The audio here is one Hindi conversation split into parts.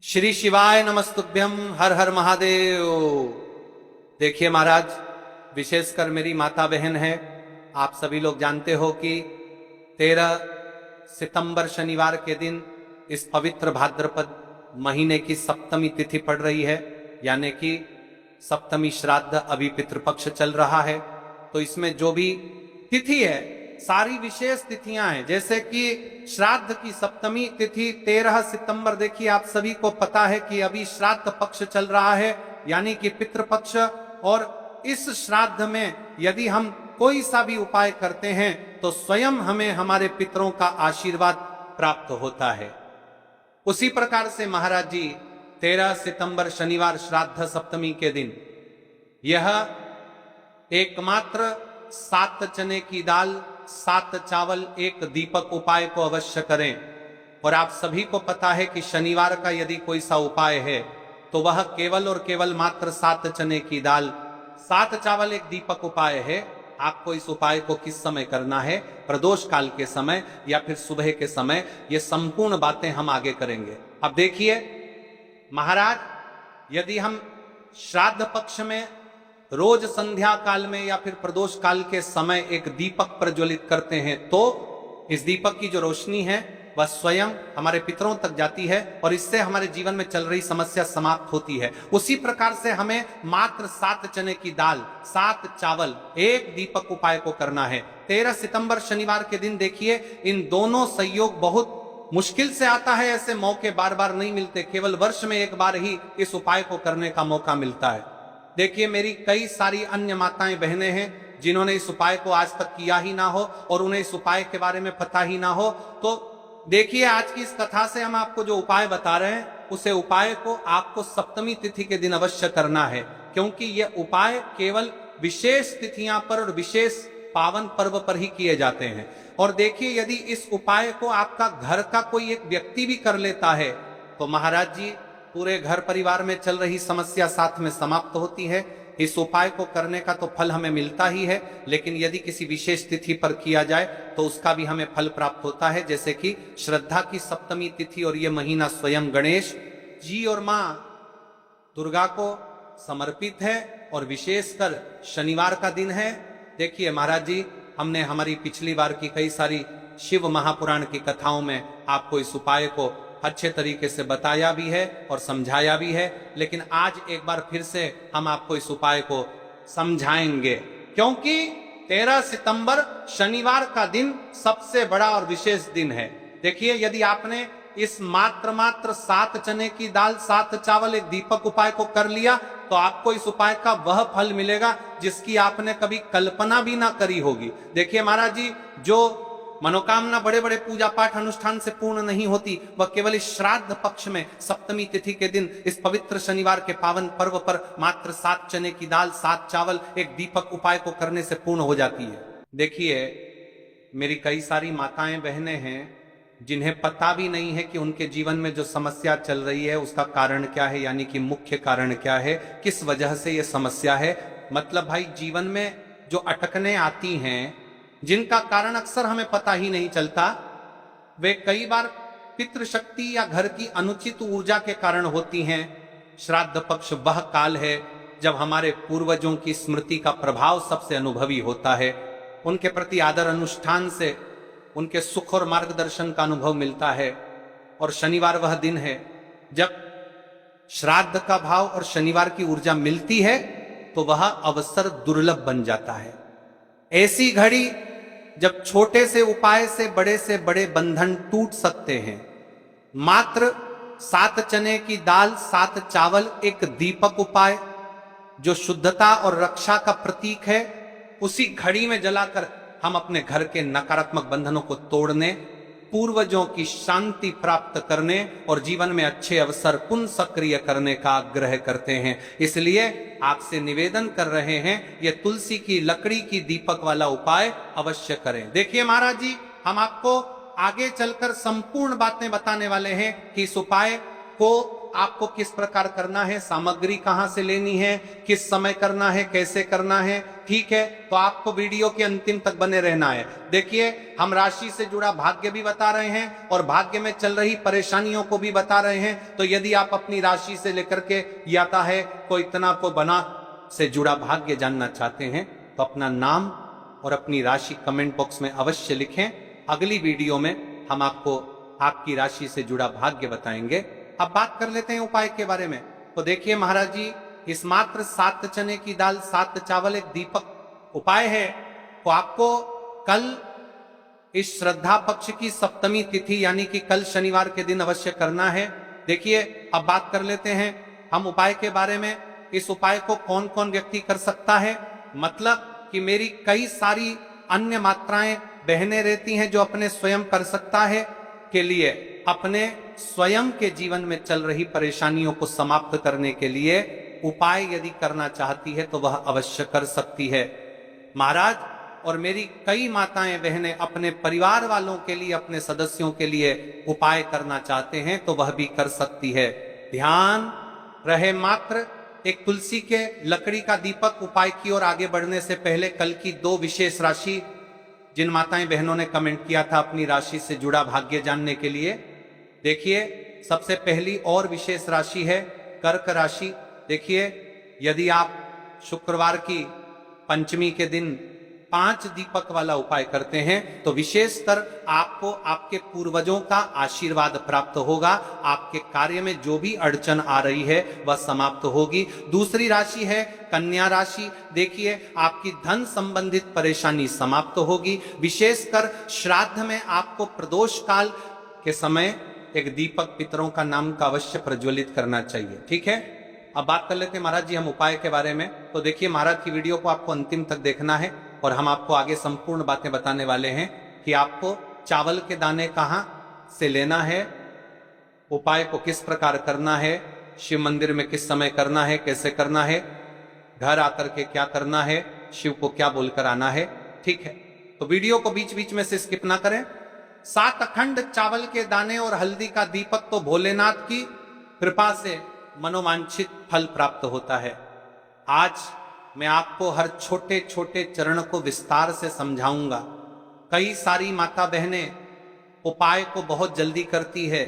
श्री शिवाय नमस्तुभ्यम। हर हर महादेव। देखिए महाराज, विशेषकर मेरी माता बहन है, आप सभी लोग जानते हो कि 13 सितंबर शनिवार के दिन इस पवित्र भाद्रपद महीने की सप्तमी तिथि पड़ रही है, यानी कि सप्तमी श्राद्ध अभी पितृपक्ष चल रहा है। तो इसमें जो भी तिथि है सारी विशेष तिथियां हैं, जैसे कि श्राद्ध की सप्तमी तिथि 13 सितंबर। देखिए आप सभी को पता है कि अभी श्राद्ध पक्ष चल रहा है, यानी कि पितृपक्ष। और इस श्राद्ध में यदि हम कोई सा भी उपाय करते हैं तो स्वयं हमें हमारे पितरों का आशीर्वाद प्राप्त होता है। उसी प्रकार से महाराज जी 13 सितंबर शनिवार श्राद्ध सप्तमी के दिन यह एकमात्र 7 चने की दाल 7 चावल 1 दीपक उपाय को अवश्य करें। और आप सभी को पता है कि शनिवार का यदि कोई सा उपाय है तो वह केवल और केवल मात्र 7 चने की दाल 7 चावल 1 दीपक उपाय है। आपको इस उपाय को किस समय करना है, प्रदोष काल के समय या फिर सुबह के समय, ये संपूर्ण बातें हम आगे करेंगे। अब देखिए महाराज, यदि हम श्राद्ध पक्ष में रोज संध्या काल में या फिर प्रदोष काल के समय एक दीपक प्रज्वलित करते हैं तो इस दीपक की जो रोशनी है वह स्वयं हमारे पितरों तक जाती है और इससे हमारे जीवन में चल रही समस्या समाप्त होती है। उसी प्रकार से हमें मात्र 7 चने की दाल 7 चावल 1 दीपक उपाय को करना है। 13 सितंबर शनिवार के दिन देखिए, इन दोनों संयोग बहुत मुश्किल से आता है, ऐसे मौके बार बार नहीं मिलते, केवल वर्ष में एक बार ही इस उपाय को करने का मौका मिलता है। देखिए मेरी कई सारी अन्य माताएं बहनें हैं जिन्होंने इस उपाय को आज तक किया ही ना हो और उन्हें इस उपाय के बारे में पता ही ना हो। तो देखिए आज की इस कथा से हम आपको जो उपाय बता रहे हैं उसे उपाय को आपको सप्तमी तिथि के दिन अवश्य करना है, क्योंकि यह उपाय केवल विशेष तिथियां पर और विशेष पावन पर्व पर ही किए जाते हैं। और देखिए यदि इस उपाय को आपका घर का कोई एक व्यक्ति भी कर लेता है तो महाराज जी पूरे घर परिवार में चल रही समस्या साथ में समाप्त होती है। इस उपाय को करने का तो फल हमें मिलता ही है, लेकिन यदि किसी विशेष तिथि पर किया जाए तो उसका भी हमें फल प्राप्त होता है। जैसे कि श्रद्धा की सप्तमी तिथि और यह महीना स्वयं गणेश जी और मां दुर्गा को समर्पित है और विशेषकर शनिवार का दिन है। देखिए महाराज जी, हमने हमारी पिछली बार की कई सारी शिव महापुराण की कथाओं में आपको इस उपाय को अच्छे तरीके से बताया भी है और समझाया भी है, लेकिन आज एक बार फिर से हम आपको इस उपाय को समझाएंगे, क्योंकि 13 सितंबर शनिवार का दिन सबसे बड़ा और विशेष दिन है। देखिए यदि आपने इस मात्र 7 चने की दाल 7 चावल 1 दीपक उपाय को कर लिया तो आपको इस उपाय का वह फल मिलेगा जिसकी आपने कभी कल्पना भी ना करी होगी। देखिए महाराज जी, जो मनोकामना बड़े बड़े पूजा पाठ अनुष्ठान से पूर्ण नहीं होती, वह केवल इस श्राद्ध पक्ष में सप्तमी तिथि के दिन इस पवित्र शनिवार के पावन पर्व पर मात्र 7 चने की दाल 7 चावल 1 दीपक उपाय को करने से पूर्ण हो जाती है। देखिए मेरी कई सारी माताएं बहनें हैं जिन्हें पता भी नहीं है कि उनके जीवन में जो समस्या चल रही है उसका कारण क्या है, यानी कि मुख्य कारण क्या है, किस वजह से यह समस्या है। मतलब भाई जीवन में जो अटकने आती हैं जिनका कारण अक्सर हमें पता ही नहीं चलता, वे कई बार पितृशक्ति या घर की अनुचित ऊर्जा के कारण होती हैं। श्राद्ध पक्ष वह काल है जब हमारे पूर्वजों की स्मृति का प्रभाव सबसे अनुभवी होता है। उनके प्रति आदर अनुष्ठान से उनके सुख और मार्गदर्शन का अनुभव मिलता है। और शनिवार वह दिन है जब श्राद्ध का भाव और शनिवार की ऊर्जा मिलती है तो वह अवसर दुर्लभ बन जाता है। ऐसी घड़ी जब छोटे से उपाय से बड़े बंधन टूट सकते हैं। मात्र 7 चने की दाल 7 चावल 1 दीपक उपाय जो शुद्धता और रक्षा का प्रतीक है, उसी घड़ी में जलाकर हम अपने घर के नकारात्मक बंधनों को तोड़ने, पूर्वजों की शांति प्राप्त करने और जीवन में अच्छे अवसर पुनः सक्रिय करने का आग्रह करते हैं। इसलिए आपसे निवेदन कर रहे हैं, ये तुलसी की लकड़ी की दीपक वाला उपाय अवश्य करें। देखिए महाराज जी, हम आपको आगे चलकर संपूर्ण बातें बताने वाले हैं कि इस उपाय को आपको किस प्रकार करना है, सामग्री कहां से लेनी है, किस समय करना है, कैसे करना है, ठीक है। तो आपको वीडियो के अंतिम तक बने रहना है। देखिए, हम राशि से जुड़ा भाग्य भी बता रहे हैं और भाग्य में चल रही परेशानियों को भी बता रहे हैं। तो यदि आप अपनी राशि से लेकर के याता है कोई इतना को बना से जुड़ा भाग्य जानना चाहते हैं तो अपना नाम और अपनी राशि कमेंट बॉक्स में अवश्य लिखें। अगली वीडियो में हम आपको आपकी राशि से जुड़ा भाग्य बताएंगे। अब बात कर लेते हैं उपाय के बारे में। तो देखिए महाराज जी, इस मात्र 7 चने की दाल 7 चावल एक दीपक उपाय है। तो आपको कल इस श्रद्धा पक्ष की सप्तमी तिथि यानी कि कल शनिवार के दिन अवश्य करना है। देखिए, अब बात कर लेते हैं हम उपाय के बारे में। इस उपाय को कौन कौन व्यक्ति कर सकता है, मतलब कि मेरी कई सारी अन्य मात्राएं बहनें रहती हैं जो अपने स्वयं कर सकता है के लिए अपने स्वयं के जीवन में चल रही परेशानियों को समाप्त करने के लिए उपाय यदि करना चाहती है तो वह अवश्य कर सकती है। महाराज और मेरी कई माताएं बहनें अपने परिवार वालों के लिए, अपने सदस्यों के लिए उपाय करना चाहते हैं तो वह भी कर सकती है। ध्यान रहे मात्र एक तुलसी के लकड़ी का दीपक। उपाय की ओर आगे बढ़ने से पहले कल की 2 विशेष राशि जिन माताएं बहनों ने कमेंट किया था अपनी राशि से जुड़ा भाग्य जानने के लिए, देखिए सबसे पहली और विशेष राशि है कर्क राशि। देखिए, यदि आप शुक्रवार की पंचमी के दिन 5 दीपक वाला उपाय करते हैं तो विशेषतर आपको आपके पूर्वजों का आशीर्वाद प्राप्त होगा। आपके कार्य में जो भी अड़चन आ रही है वह समाप्त होगी। दूसरी राशि है कन्या राशि। देखिए, आपकी धन संबंधित परेशानी समाप्त होगी। विशेषकर श्राद्ध में आपको प्रदोष काल के समय एक दीपक पितरों का नाम का अवश्य प्रज्वलित करना चाहिए, ठीक है। अब बात कर लेते हैं महाराज जी हम उपाय के बारे में। तो देखिए महाराज की वीडियो को आपको अंतिम तक देखना है और हम आपको आगे संपूर्ण बातें बताने वाले हैं कि आपको चावल के दाने कहां से लेना है, उपाय को किस प्रकार करना है, शिव मंदिर में किस समय करना है, कैसे करना है, घर आकर के क्या करना है, शिव को क्या बोलकर आना है, ठीक है। तो वीडियो को बीच बीच में से स्किप ना करें। 7 अखंड चावल के दाने और हल्दी का दीपक तो भोलेनाथ की कृपा से मनोवांछित फल प्राप्त होता है। आज मैं आपको हर छोटे छोटे चरण को विस्तार से समझाऊंगा। कई सारी माता बहनें उपाय को बहुत जल्दी करती है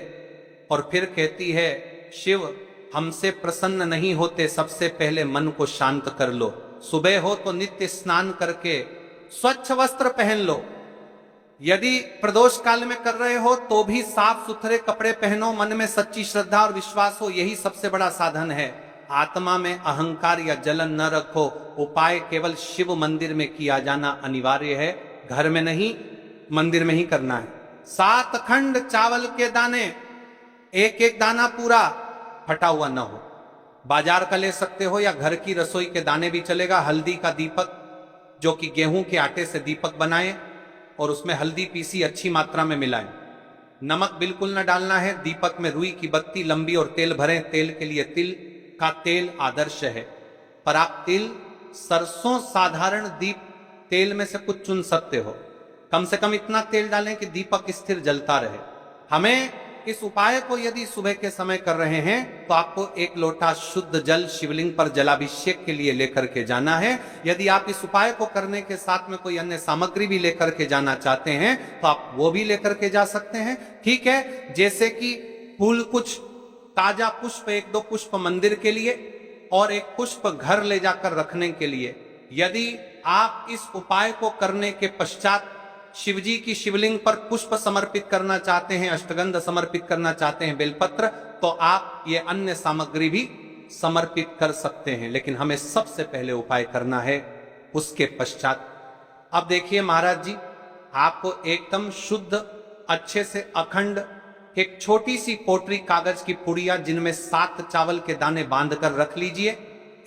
और फिर कहती है शिव हमसे प्रसन्न नहीं होते, सबसे पहले मन को शांत कर लो। सुबह हो तो नित्य स्नान करके स्वच्छ वस्त्र पहन लो। यदि प्रदोष काल में कर रहे हो तो भी साफ सुथरे कपड़े पहनो, मन में सच्ची श्रद्धा और विश्वास हो, यही सबसे बड़ा साधन है। आत्मा में अहंकार या जलन न रखो। उपाय केवल शिव मंदिर में किया जाना अनिवार्य है, घर में नहीं, मंदिर में ही करना है। 7 अखंड चावल के दाने, एक एक दाना पूरा फटा हुआ न हो। बाजार का ले सकते हो या घर की रसोई के दाने भी चलेगा। हल्दी का दीपक जो कि गेहूं के आटे से दीपक बनाएं और उसमें हल्दी पीसी अच्छी मात्रा में मिलाएं। नमक बिल्कुल न डालना है। दीपक में रुई की बत्ती लंबी और तेल भरें। तेल के लिए तिल का तेल आदर्श है, पर आप तिल, सरसों, साधारण दीप तेल में से कुछ चुन सकते हो। कम से कम इतना तेल डालें कि दीपक स्थिर जलता रहे। हमें इस उपाय को यदि सुबह के समय कर रहे हैं तो आपको 1 लोटा शुद्ध जल शिवलिंग पर जलाभिषेक के लिए लेकर के जाना है। यदि आप इस उपाय को करने के साथ में कोई अन्य सामग्री भी लेकर के जाना चाहते हैं तो आप वो भी लेकर के जा सकते हैं, ठीक है। जैसे कि फूल, कुछ ताजा पुष्प, 1-2 पुष्प मंदिर के लिए और 1 पुष्प घर ले जाकर रखने के लिए। यदि आप इस उपाय को करने के पश्चात शिवजी की शिवलिंग पर पुष्प समर्पित करना चाहते हैं, अष्टगंध समर्पित करना चाहते हैं, बेलपत्र, तो आप ये अन्य सामग्री भी समर्पित कर सकते हैं, लेकिन हमें सबसे पहले उपाय करना है उसके पश्चात। अब देखिए महाराज जी, आपको एकदम शुद्ध, अच्छे से अखंड एक छोटी सी पोटरी कागज की पुड़िया जिनमें 7 चावल के दाने बांधकर रख लीजिए।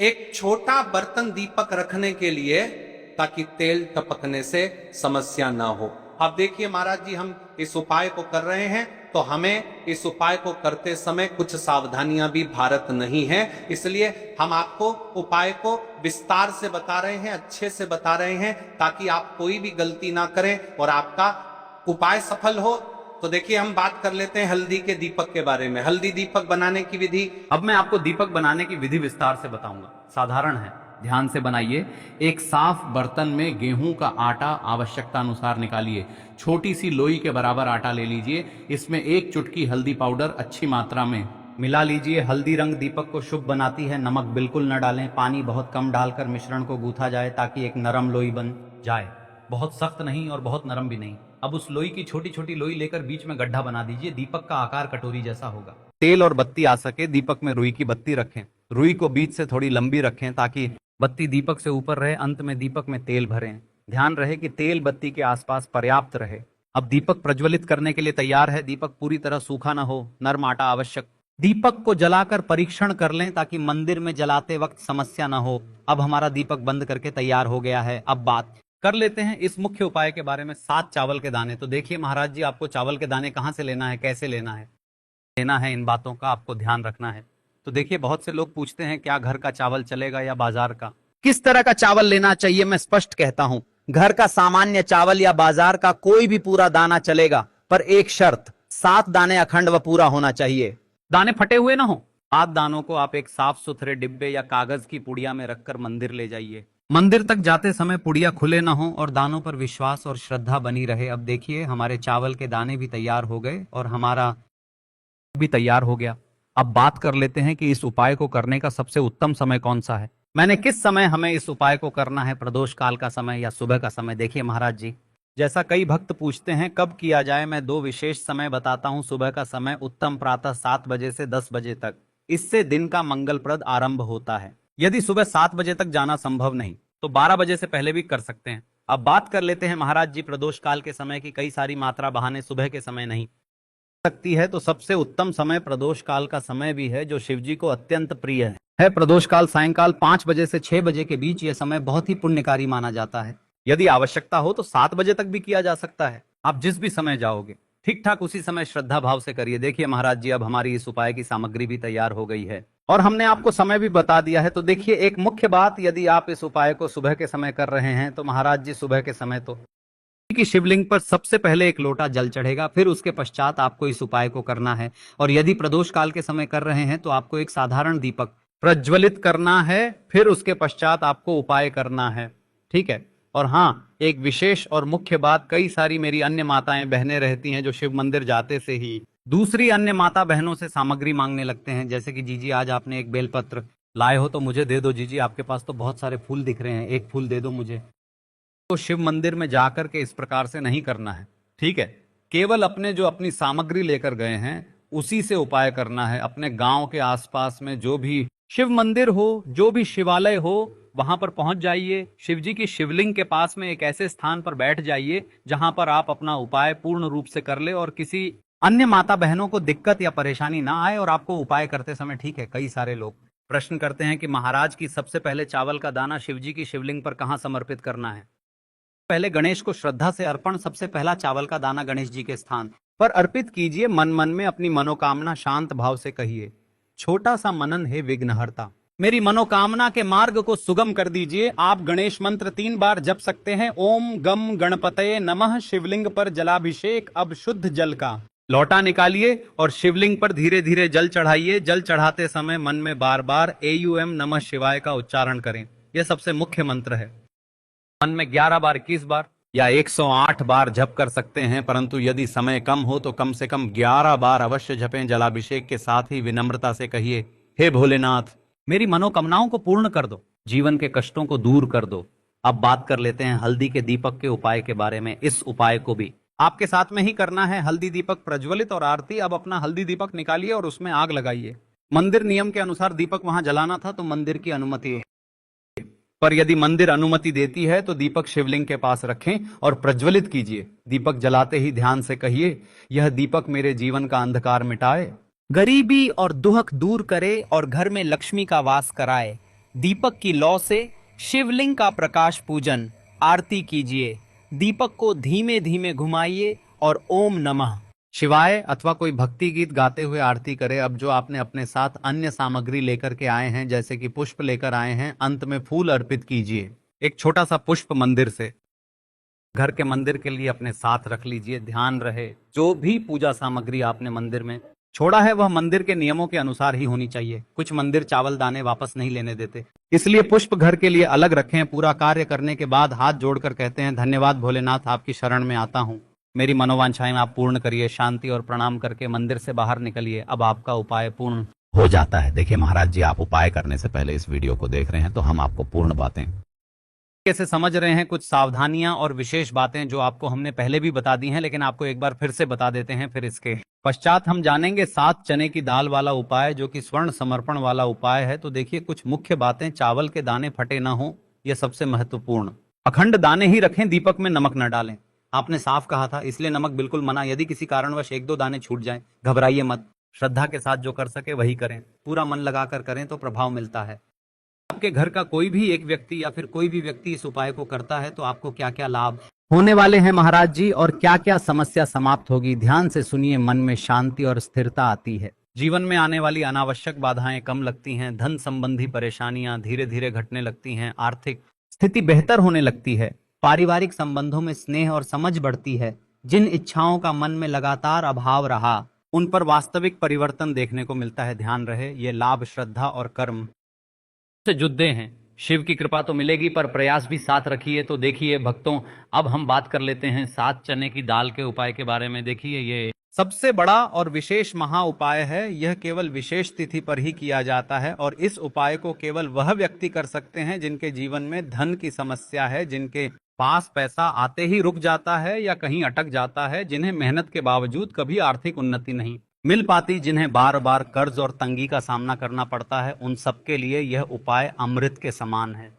एक छोटा बर्तन दीपक रखने के लिए, ताकि तेल टपकने से समस्या ना हो। अब देखिए महाराज जी, हम इस उपाय को कर रहे हैं तो हमें इस उपाय को करते समय कुछ सावधानियां भी भारत नहीं है, इसलिए हम आपको उपाय को विस्तार से बता रहे हैं, अच्छे से बता रहे हैं, ताकि आप कोई भी गलती ना करें और आपका उपाय सफल हो तो देखिए हम बात कर लेते हैं हल्दी के दीपक के बारे में। हल्दी दीपक बनाने की विधि। अब मैं आपको दीपक बनाने की विधि विस्तार से बताऊंगा। साधारण है, ध्यान से बनाइए। एक साफ बर्तन में गेहूं का आटा आवश्यकता अनुसार निकालिए। छोटी सी लोई के बराबर आटा ले लीजिए। इसमें 1 चुटकी हल्दी पाउडर अच्छी मात्रा में मिला लीजिए। हल्दी रंग दीपक को शुभ बनाती है। नमक बिल्कुल न डालें। पानी बहुत कम डालकर मिश्रण को गूथा जाए ताकि एक नरम लोई बन जाए। बहुत सख्त नहीं और बहुत नरम भी नहीं। अब उस लोई की छोटी छोटी लोई लेकर बीच में गड्ढा बना दीजिए। दीपक का आकार कटोरी जैसा होगा। तेल और बत्ती आ सके, दीपक में रुई की बत्ती रखें। रुई को बीच से थोड़ी लंबी रखें ताकि बत्ती दीपक से ऊपर रहे। अंत में दीपक में तेल भरें। ध्यान रहे कि तेल बत्ती के आसपास पर्याप्त रहे। अब दीपक प्रज्वलित करने के लिए तैयार है। दीपक पूरी तरह सूखा ना हो, नर्म आटा आवश्यक। दीपक को जलाकर परीक्षण कर लें ताकि मंदिर में जलाते वक्त समस्या ना हो। अब हमारा दीपक बंद करके तैयार हो गया है। अब बात कर लेते हैं इस मुख्य उपाय के बारे में, 7 चावल के दाने। तो देखिए महाराज जी, आपको चावल के दाने कहाँ से लेना है, कैसे लेना है, इन बातों का आपको ध्यान रखना है। तो देखिए, बहुत से लोग पूछते हैं क्या घर का चावल चलेगा या बाजार का, किस तरह का चावल लेना चाहिए। मैं स्पष्ट कहता हूं, घर का सामान्य चावल या बाजार का कोई भी पूरा दाना चलेगा, पर एक शर्त, 7 दाने अखंड व पूरा होना चाहिए। दाने फटे हुए ना हो। 7 दानों को आप एक साफ सुथरे डिब्बे या कागज की पुड़िया में रखकर मंदिर ले जाइए। मंदिर तक जाते समय पुड़िया खुले ना हो और दानों पर विश्वास और श्रद्धा बनी रहे। अब देखिए, हमारे चावल के दाने भी तैयार हो गए और हमारा भी तैयार हो गया। अब बात कर लेते हैं कि इस उपाय को करने का सबसे उत्तम समय कौन सा है। मैंने किस समय हमें इस उपाय को करना है, प्रदोष काल का समय या सुबह का समय। देखिए महाराज जी, जैसा कई भक्त पूछते हैं कब किया जाए, मैं 2 विशेष समय बताता हूं। सुबह का समय उत्तम प्रातः 7 बजे से 10 बजे तक, इससे दिन का मंगलप्रद आरंभ होता है। यदि सुबह 7 बजे तक जाना संभव नहीं तो 12 बजे से पहले भी कर सकते हैं। अब बात कर लेते हैं महाराज जी प्रदोष काल के समय की। कई सारी मात्रा बहाने सुबह के समय नहीं सकती है, तो सबसे उत्तम समय प्रदोष काल का समय भी है, जो शिव जी को अत्यंत प्रिय है। प्रदोष काल सायंकाल 5 बजे से 6 बजे के बीच। यह समय बहुत ही पुण्यकारी माना जाता है। यदि आवश्यकता हो तो 7 बजे तक भी किया जा सकता है। आप जिस भी समय जाओगे ठीक ठाक उसी समय श्रद्धा भाव से करिए। देखिए महाराज जी, अब हमारी इस उपाय की सामग्री भी तैयार हो गई है और हमने आपको समय भी बता दिया है। तो देखिए, एक मुख्य बात, यदि आप इस उपाय को सुबह के समय कर रहे हैं तो महाराज जी सुबह के समय तो की शिवलिंग पर सबसे पहले 1 लोटा जल चढ़ेगा, फिर उसके पश्चात आपको इस उपाय को करना है। और यदि प्रदोष काल के समय कर रहे हैं तो आपको एक साधारण दीपक प्रज्वलित करना है, फिर उसके पश्चात आपको उपाय करना है। ठीक है। और हाँ, एक विशेष और मुख्य बात, कई सारी मेरी अन्य माताएं बहनें रहती हैं जो शिव मंदिर जाते से ही दूसरी अन्य माता बहनों से सामग्री मांगने लगते हैं। जैसे कि जीजी, आज आपने एक बेलपत्र लाए हो तो मुझे दे दो। जीजी, आपके पास तो बहुत सारे फूल दिख रहे हैं, 1 फूल दे दो मुझे। तो शिव मंदिर में जाकर के इस प्रकार से नहीं करना है। ठीक है। केवल अपनी सामग्री लेकर गए हैं उसी से उपाय करना है। अपने गांव के आसपास में जो भी शिव मंदिर हो, जो भी शिवालय हो, वहां पर पहुंच जाइए। शिव जी की शिवलिंग के पास में एक ऐसे स्थान पर बैठ जाइए जहां पर आप अपना उपाय पूर्ण रूप से कर ले और किसी अन्य माता बहनों को दिक्कत या परेशानी ना आए और आपको उपाय करते समय। ठीक है। कई सारे लोग प्रश्न करते हैं कि महाराज की सबसे पहले चावल का दाना शिव जी की शिवलिंग पर कहां समर्पित करना है। पहले गणेश को श्रद्धा से अर्पण, सबसे पहला चावल का दाना गणेश जी के स्थान पर अर्पित कीजिए। मन मन में अपनी मनोकामना शांत भाव से कहिए, छोटा सा मनन है विघ्नहर्ता, मेरी मनोकामना के मार्ग को सुगम कर दीजिए। आप गणेश मंत्र 3 बार जप सकते हैं। ओम गम गणपतये नमः। शिवलिंग पर जलाभिषेक। अब शुद्ध जल का लौटा निकालिए और शिवलिंग पर धीरे धीरे जल चढ़ाइए। जल चढ़ाते समय मन में बार बार AUM नमः शिवाय का उच्चारण करें। यह सबसे मुख्य मंत्र है। मन में 11 बार, 21 बार या 108 बार जप कर सकते हैं, परंतु यदि समय कम हो तो कम से कम 11 बार अवश्य जपें। जलाभिषेक के साथ ही विनम्रता से कहिए, हे भोलेनाथ, मेरी मनोकामनाओं को पूर्ण कर दो, जीवन के कष्टों को दूर कर दो। अब बात कर लेते हैं हल्दी के दीपक के उपाय के बारे में। इस उपाय को भी आपके साथ में ही करना है। हल्दी दीपक प्रज्वलित और आरती। अब अपना हल्दी दीपक निकालिए और उसमें आग लगाइए। मंदिर नियम के अनुसार दीपक वहां जलाना था तो मंदिर की अनुमति है, पर यदि मंदिर अनुमति देती है तो दीपक शिवलिंग के पास रखें और प्रज्वलित कीजिए। दीपक जलाते ही ध्यान से कहिए, यह दीपक मेरे जीवन का अंधकार मिटाए, गरीबी और दुख दूर करे और घर में लक्ष्मी का वास कराए। दीपक की लौ से शिवलिंग का प्रकाश पूजन आरती कीजिए। दीपक को धीमे धीमे घुमाइए और ओम नमः शिवाय अथवा कोई भक्ति गीत गाते हुए आरती करे। अब जो आपने अपने साथ अन्य सामग्री लेकर के आए हैं, जैसे कि पुष्प लेकर आए हैं, अंत में फूल अर्पित कीजिए। एक छोटा सा पुष्प मंदिर से घर के मंदिर के लिए अपने साथ रख लीजिए। ध्यान रहे जो भी पूजा सामग्री आपने मंदिर में छोड़ा है वह मंदिर के नियमों के अनुसार ही होनी चाहिए। कुछ मंदिर चावल दाने वापस नहीं लेने देते, इसलिए पुष्प घर के लिए अलग रखें। पूरा कार्य करने के बाद हाथ जोड़कर कहते हैं, धन्यवाद भोलेनाथ, आपकी शरण में आता हूँ, मेरी मनोवांछाएं आप पूर्ण करिए। शांति और प्रणाम करके मंदिर से बाहर निकलिए। अब आपका उपाय पूर्ण हो जाता है। देखिए महाराज जी, आप उपाय करने से पहले इस वीडियो को देख रहे हैं तो हम आपको पूर्ण बातें कैसे समझ रहे हैं, कुछ सावधानियां और विशेष बातें जो आपको हमने पहले भी बता दी हैं, लेकिन आपको एक बार फिर से बता देते हैं। फिर इसके पश्चात हम जानेंगे 7 चने की दाल वाला उपाय, जो कि स्वर्ण समर्पण वाला उपाय है। तो देखिए कुछ मुख्य बातें, चावल के दाने फटे ना हो, यह सबसे महत्वपूर्ण। अखंड दाने ही रखें, दीपक में नमक न डालें। आपने साफ कहा था, इसलिए नमक बिल्कुल मना। यदि किसी कारणवश 1-2 दाने छूट जाएं, घबराइए मत। श्रद्धा के साथ जो कर सके वही करें, पूरा मन लगाकर करें तो प्रभाव मिलता है। आपके घर का कोई भी एक व्यक्ति या फिर कोई भी व्यक्ति इस उपाय को करता है तो आपको क्या क्या लाभ होने वाले हैं महाराज जी, और क्या क्या समस्या समाप्त होगी, ध्यान से सुनिए। मन में शांति और स्थिरता आती है, जीवन में आने वाली अनावश्यक बाधाएं कम लगती हैं, धन संबंधी परेशानियां धीरे धीरे घटने लगती हैं, आर्थिक स्थिति बेहतर होने लगती है, पारिवारिक संबंधों में स्नेह और समझ बढ़ती है। जिन इच्छाओं का मन में लगातार अभाव रहा, उन पर वास्तविक परिवर्तन देखने को मिलता है। ध्यान रहे, ये लाभ श्रद्धा और कर्म से जुड़े हैं। शिव की कृपा तो मिलेगी, पर प्रयास भी साथ रखिए। तो देखिए भक्तों, अब हम बात कर लेते हैं 7 चने की दाल के उपाय के बारे में। देखिए ये सबसे बड़ा और विशेष महा उपाय है। यह केवल विशेष तिथि पर ही किया जाता है, और इस उपाय को केवल वह व्यक्ति कर सकते हैं जिनके जीवन में धन की समस्या है, जिनके पास पैसा आते ही रुक जाता है या कहीं अटक जाता है, जिन्हें मेहनत के बावजूद कभी आर्थिक उन्नति नहीं मिल पाती, जिन्हें बार बार कर्ज और तंगी का सामना करना पड़ता है, उन सबके लिए यह उपाय अमृत के समान है।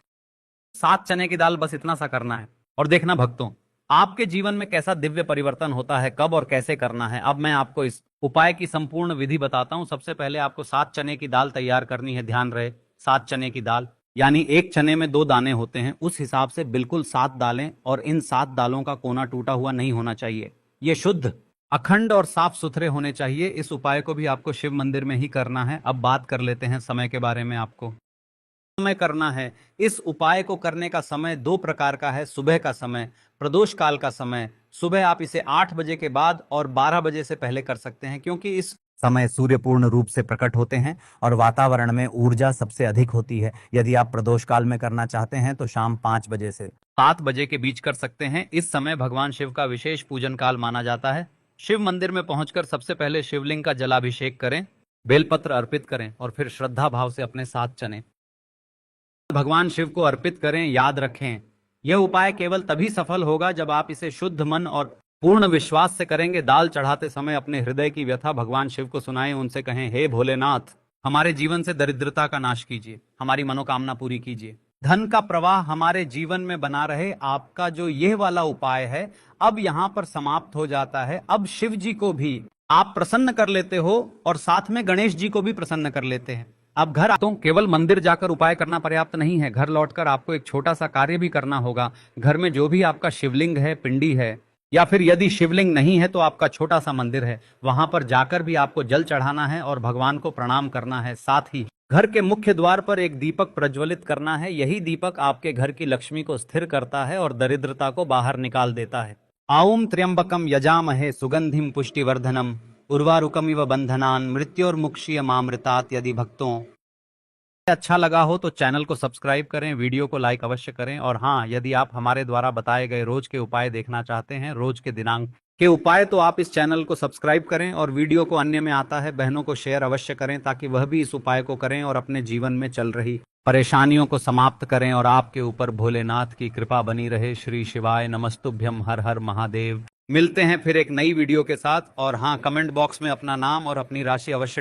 7 चने की दाल, बस इतना सा करना है। और देखना भक्तों, आपके जीवन में कैसा दिव्य परिवर्तन होता है, कब और कैसे करना है। अब मैं आपको इस उपाय की संपूर्ण विधि बताता हूं। सबसे पहले आपको 7 चने की दाल तैयार करनी है। ध्यान रहे, 7 चने की दाल, यानी एक चने में 2 दाने होते हैं, उस हिसाब से बिल्कुल 7 दालें, और इन 7 दालों का कोना टूटा हुआ नहीं होना चाहिए। ये शुद्ध, अखंड और साफ सुथरे होने चाहिए। इस उपाय को भी आपको शिव मंदिर में ही करना है। अब बात कर लेते हैं समय के बारे में। आपको समय करना है, इस उपाय को करने का समय 2 प्रकार का है। सुबह का समय, प्रदोष काल का समय। सुबह आप इसे 8 बजे के बाद और 12 बजे से पहले कर सकते हैं, क्योंकि इस समय सूर्य पूर्ण रूप से प्रकट होते हैं और वातावरण में ऊर्जा सबसे अधिक होती है। यदि आप प्रदोष काल में करना चाहते हैं तो शाम 5 बजे से 7 बजे के बीच कर सकते हैं। इस समय भगवान शिव का विशेष पूजन काल माना जाता है। शिव मंदिर में पहुंचकर सबसे पहले शिवलिंग का जलाभिषेक करें, बेलपत्र अर्पित करें, और फिर श्रद्धा भाव से अपने 7 चने भगवान शिव को अर्पित करें। याद रखें, यह उपाय केवल तभी सफल होगा जब आप इसे शुद्ध मन और पूर्ण विश्वास से करेंगे। दाल चढ़ाते समय अपने हृदय की व्यथा भगवान शिव को सुनाएं, उनसे कहें, हे भोलेनाथ, हमारे जीवन से दरिद्रता का नाश कीजिए, हमारी मनोकामना पूरी कीजिए, धन का प्रवाह हमारे जीवन में बना रहे। आपका जो यह वाला उपाय है अब यहाँ पर समाप्त हो जाता है। अब शिव जी को भी आप प्रसन्न कर लेते हो और साथ में गणेश जी को भी प्रसन्न कर लेते हैं। अब घर तो केवल मंदिर जाकर उपाय करना पर्याप्त नहीं है, घर लौटकर आपको एक छोटा सा कार्य भी करना होगा। घर में जो भी आपका शिवलिंग है, पिंडी है, या फिर यदि शिवलिंग नहीं है तो आपका छोटा सा मंदिर है, वहां पर जाकर भी आपको जल चढ़ाना है और भगवान को प्रणाम करना है। साथ ही घर के मुख्य द्वार पर एक दीपक प्रज्वलित करना है। यही दीपक आपके घर की लक्ष्मी को स्थिर करता है और दरिद्रता को बाहर निकाल देता है। आऊम त्र्यंबकम यजामहे सुगंधिम पुष्टिवर्धनम उर्वारुकमिव बंधनान मृत्योर्मुक्षीयमामृतात्। यदि भक्तों अच्छा लगा हो तो चैनल को सब्सक्राइब करें, वीडियो को लाइक अवश्य करें। और हाँ, यदि आप हमारे द्वारा बताए गए रोज के उपाय देखना चाहते हैं, रोज के दिनांक के उपाय, तो आप इस चैनल को सब्सक्राइब करें और वीडियो को अन्य में आता है बहनों को शेयर अवश्य करें, ताकि वह भी इस उपाय को करें और अपने जीवन में चल रही परेशानियों को समाप्त करें और आपके ऊपर भोलेनाथ की कृपा बनी रहे। श्री शिवाय नमस्तुभ्यम, हर हर महादेव। मिलते हैं फिर एक नई वीडियो के साथ। और हाँ, कमेंट बॉक्स में अपना नाम और अपनी राशि अवश्य